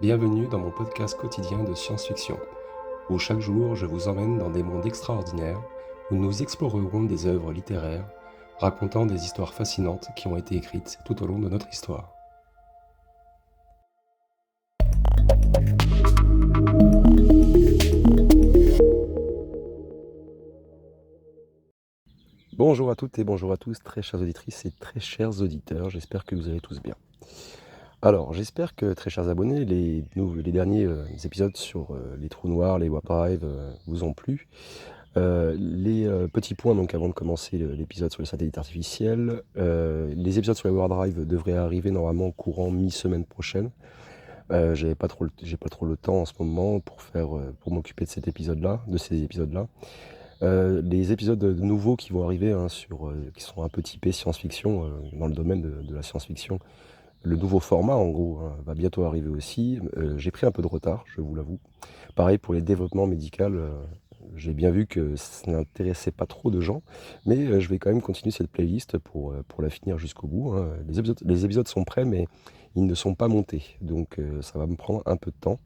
Bienvenue dans mon podcast quotidien de science-fiction, où chaque jour je vous emmène dans des mondes extraordinaires, où nous explorerons des œuvres littéraires, racontant des histoires fascinantes qui ont été écrites tout au long de notre histoire. Bonjour à toutes et bonjour à tous, très chères auditrices et très chers auditeurs, j'espère que vous allez tous bien. Alors, j'espère que, très chers abonnés, les derniers épisodes sur les trous noirs, les warp drives vous ont plu. Les petits points, donc avant de commencer l'épisode sur les satellites artificiels, les épisodes sur les warp drives devraient arriver normalement courant mi-semaine prochaine. J'ai pas trop le temps en ce moment pour m'occuper de ces épisodes-là. Les épisodes nouveaux qui vont arriver, qui sont un peu typés science-fiction, dans le domaine de la science-fiction, le nouveau format, en gros, va bientôt arriver aussi. J'ai pris un peu de retard, je vous l'avoue. Pareil pour les développements médicaux, j'ai bien vu que ça n'intéressait pas trop de gens, mais je vais quand même continuer cette playlist pour la finir jusqu'au bout, hein. Les épisodes sont prêts, mais ils ne sont pas montés, donc ça va me prendre un peu de temps.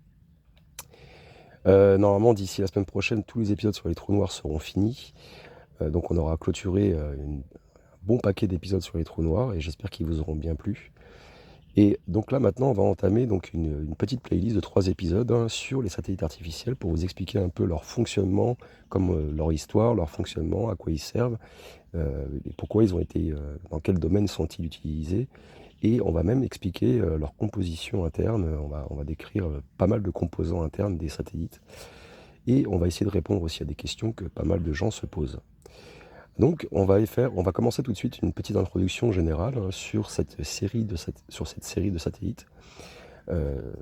Normalement, d'ici la semaine prochaine, tous les épisodes sur les trous noirs seront finis. Donc on aura clôturé un bon paquet d'épisodes sur les trous noirs, et j'espère qu'ils vous auront bien plu. Et donc là maintenant on va entamer donc une petite playlist de 3 épisodes, hein, sur les satellites artificiels pour vous expliquer un peu leur fonctionnement, comme leur histoire, leur fonctionnement, à quoi ils servent, et pourquoi ils ont été, dans quel domaine sont-ils utilisés. Et on va même expliquer leur composition interne, on va décrire pas mal de composants internes des satellites. Et on va essayer de répondre aussi à des questions que pas mal de gens se posent. Donc on va commencer tout de suite une petite introduction générale, hein, sur cette série de satellites,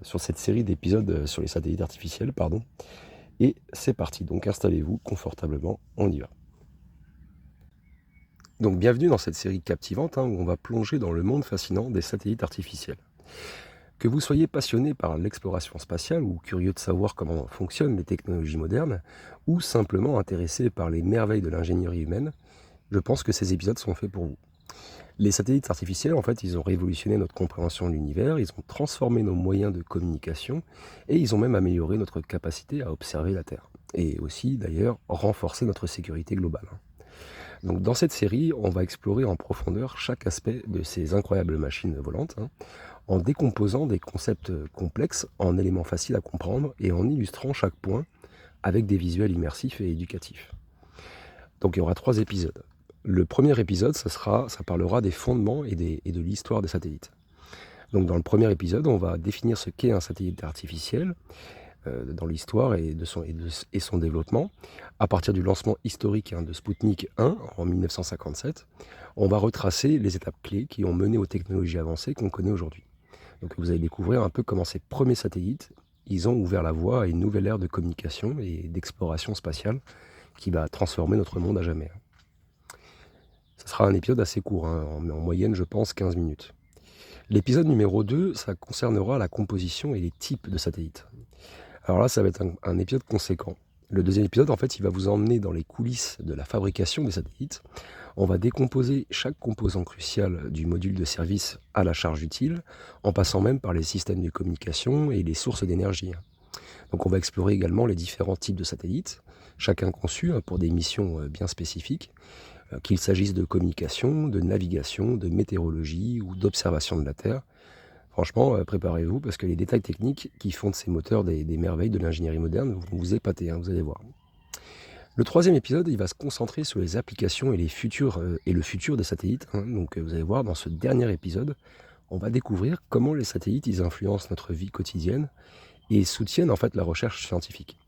sur cette série d'épisodes sur les satellites artificiels, pardon. Et c'est parti, donc installez-vous confortablement, on y va. Donc bienvenue dans cette série captivante, hein, où on va plonger dans le monde fascinant des satellites artificiels. Que vous soyez passionné par l'exploration spatiale ou curieux de savoir comment fonctionnent les technologies modernes, ou simplement intéressé par les merveilles de l'ingénierie humaine, je pense que ces épisodes sont faits pour vous. Les satellites artificiels, en fait, ils ont révolutionné notre compréhension de l'univers, ils ont transformé nos moyens de communication, et ils ont même amélioré notre capacité à observer la Terre. Et aussi, d'ailleurs, renforcé notre sécurité globale. Donc dans cette série, on va explorer en profondeur chaque aspect de ces incroyables machines volantes, hein, en décomposant des concepts complexes en éléments faciles à comprendre et en illustrant chaque point avec des visuels immersifs et éducatifs. Donc il y aura 3 épisodes. Le premier épisode, ça parlera des fondements et de l'histoire des satellites. Donc dans le premier épisode, on va définir ce qu'est un satellite artificiel, dans l'histoire et son développement. À partir du lancement historique, hein, de Sputnik 1 en 1957, on va retracer les étapes clés qui ont mené aux technologies avancées qu'on connaît aujourd'hui. Donc vous allez découvrir un peu comment ces premiers satellites, ils ont ouvert la voie à une nouvelle ère de communication et d'exploration spatiale qui va transformer notre monde à jamais. Ce sera un épisode assez court, hein, en moyenne, je pense, 15 minutes. L'épisode numéro 2, ça concernera la composition et les types de satellites. Alors là, ça va être un épisode conséquent. Le deuxième épisode, en fait, il va vous emmener dans les coulisses de la fabrication des satellites. On va décomposer chaque composant crucial du module de service à la charge utile, en passant même par les systèmes de communication et les sources d'énergie. Donc on va explorer également les différents types de satellites, chacun conçu, hein, pour des missions bien spécifiques, qu'il s'agisse de communication, de navigation, de météorologie ou d'observation de la Terre. Franchement, préparez-vous parce que les détails techniques qui font de ces moteurs des merveilles de l'ingénierie moderne vont vous épater, hein, vous allez voir. Le troisième épisode, il va se concentrer sur les applications et le futur des satellites, hein. Donc vous allez voir, dans ce dernier épisode, on va découvrir comment les satellites ils influencent notre vie quotidienne et soutiennent en fait la recherche scientifique.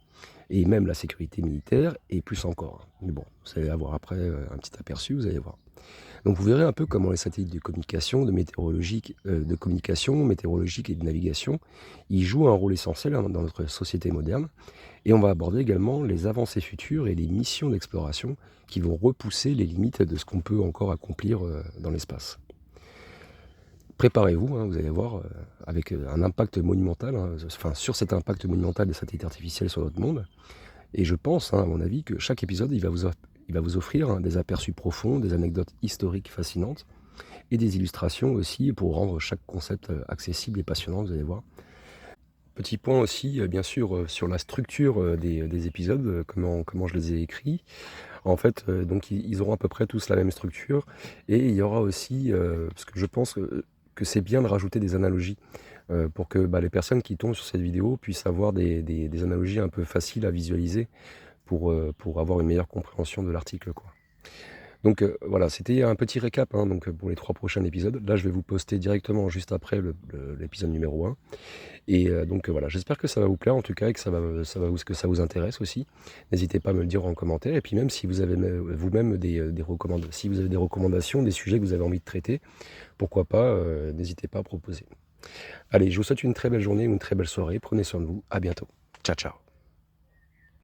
Et même la sécurité militaire et plus encore. Mais bon, vous allez avoir après un petit aperçu, vous allez voir. Donc vous verrez un peu comment les satellites de communication, météorologique et de navigation, ils jouent un rôle essentiel, hein, dans notre société moderne. Et on va aborder également les avancées futures et les missions d'exploration qui vont repousser les limites de ce qu'on peut encore accomplir dans l'espace. Préparez-vous, hein, vous allez voir, avec un impact monumental, hein, sur cet impact monumental des satellites artificiels sur notre monde. Et je pense, hein, à mon avis, que chaque épisode, il va vous offrir, hein, des aperçus profonds, des anecdotes historiques fascinantes et des illustrations aussi pour rendre chaque concept accessible et passionnant, vous allez voir. Petit point aussi, bien sûr, sur la structure, des épisodes, comment je les ai écrits. En fait, donc ils auront à peu près tous la même structure et il y aura aussi, parce que je pense, que c'est bien de rajouter des analogies, pour que, bah, les personnes qui tombent sur cette vidéo puissent avoir des analogies un peu faciles à visualiser pour avoir une meilleure compréhension de l'article, quoi. Donc voilà, c'était un petit récap, hein, donc pour les 3 prochains épisodes. Là, je vais vous poster directement juste après l'épisode numéro 1 et donc voilà, j'espère que ça va vous plaire en tout cas et que ça vous intéresse aussi. N'hésitez pas à me le dire en commentaire et puis même si vous avez vous-même si vous avez des recommandations, des sujets que vous avez envie de traiter, pourquoi pas, n'hésitez pas à proposer. Allez, je vous souhaite une très belle journée ou une très belle soirée. Prenez soin de vous. À bientôt. Ciao, ciao.